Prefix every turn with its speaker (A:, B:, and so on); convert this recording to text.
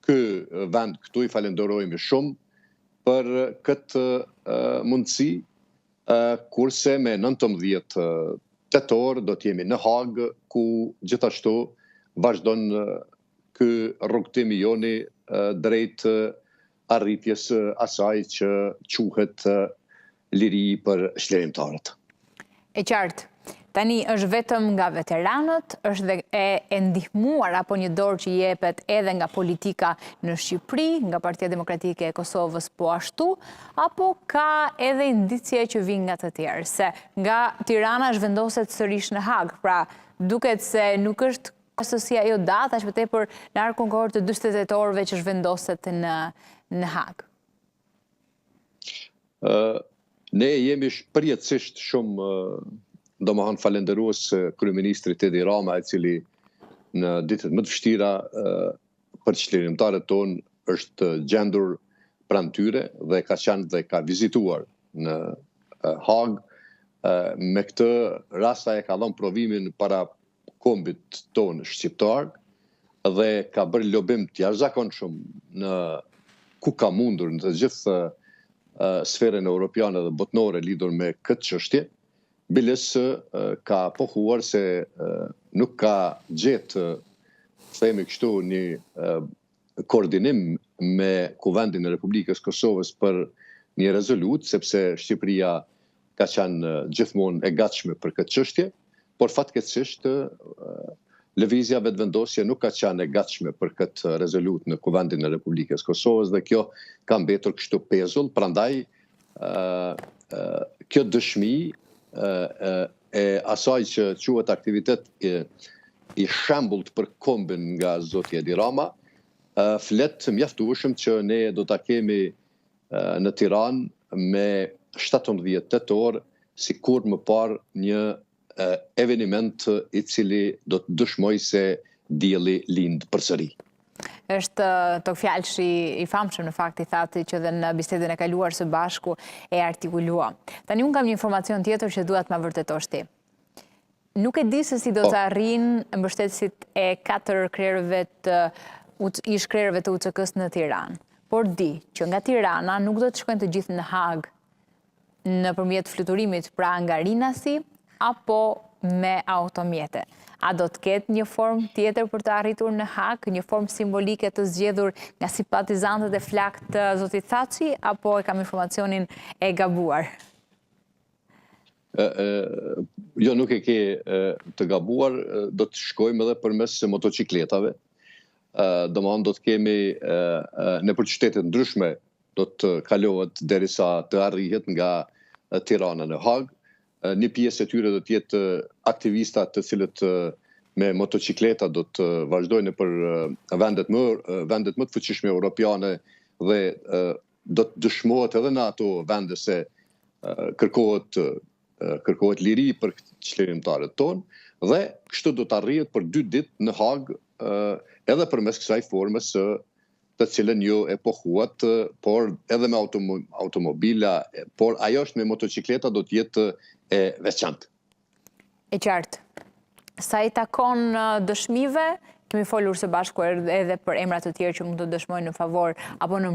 A: ky vend këtu i falenderojmë shumë për këtë mundësi, kurse me 19 tetor do t'jemi në Hagë, ku gjithashtu vazhdon ky rrugtim i joni drejt arritjes asaj që quhet liri për çlirimtarët.
B: E qartë. Tani është vetëm nga veteranët, është dhe e ndihmuar apo një dorë që jepet edhe nga politika në Shqipëri, nga Partia Demokratike e Kosovës po ashtu, apo ka edhe indicje që vijnë nga të tjerë, se nga Tirana është vendoset sërish në Hagë, pra duket se nuk është si ajo data, që tepër në arkun kohor të 48 orëve që është vendoset në Hagë.
A: Ne jemi përjetësisht shumë domethënë falenderues kryeministrit Edi Rama, i cili në ditët më të vështira për çlirimtarët tonë është gjendur pranë tyre dhe ka qenë dhe ka vizituar në Hagë. Me këtë rast ai ka dhënë provimin para kombit tonë shqiptar dhe ka bërë lobim të jashtëzakonshëm në ku ka mundur në të gjithë sferën europiane dhe botnore lidhur me këtë çështje. Biles ka pohuar se nuk ka gjetë, themi kështu, një koordinim me Kuvendin e Republikës Kosovës për një rezolut, sepse Shqipëria ka qenë gjithmonë e gatshme për këtë çështje, por fatkeqësisht lëvizja vetëvendosje nuk ka qenë e gatshme për këtë rezolut në Kuvendin e Republikës Kosovës dhe kjo ka mbetur kështu pezull, prandaj kjo dëshmi e asaj që quhet aktivitet i shembullt për kombin nga zoti Edi Rama, flet mjaftueshëm që ne do ta kemi në Tiranë me 17 tetor si kur më parë një eveniment i cili do të dëshmoj se dielli lind përsëri.
B: Është Tokfjalshi i famshëm në fakt i thati që dhe në bisedën e kaluar së bashku e artikulua. Tani unë kam një informacion tjetër që duat ma vërtetosh ti. Nuk e di se si do të arrijnë mbështetësit e 4 ish krerëve të UÇK-s në Tiranë, por di që nga Tirana nuk do të shkojnë të gjithë në Hagë nëpërmjet fluturimit pra nga Rinasi apo me automjete. A do të ketë një formë tjetër për të arritur në Hagë, një formë simbolike të zgjedhur nga simpatizantët e flakët të zotit Thaçi, apo e kam informacionin e gabuar?
A: Jo, nuk e ke të gabuar, do të shkojmë edhe përmes motocikletave. Domethënë do të kemi në për qytete ndryshme, do të kalohet derisa të arrihet nga Tirana në Hagë. Një pjesë e tyre do të jetë aktivistat të cilët me motocikleta do të vazhdojnë për vendet më të fuqishme europiane dhe do të dëshmohet edhe në ato vende se kërkohet liri për çlirimtarët tonë dhe kështu do të arrihet për 2 ditë në Hagë edhe përmes kësaj formës të cilën ju e pohuat, por edhe me automobila, por ajo është me motocikleta do të jetë e veçantë.
B: E qartë. Sa i takon dëshmive, kemi folur së bashku edhe për emra të tjerë që mund të dëshmojnë në favor apo në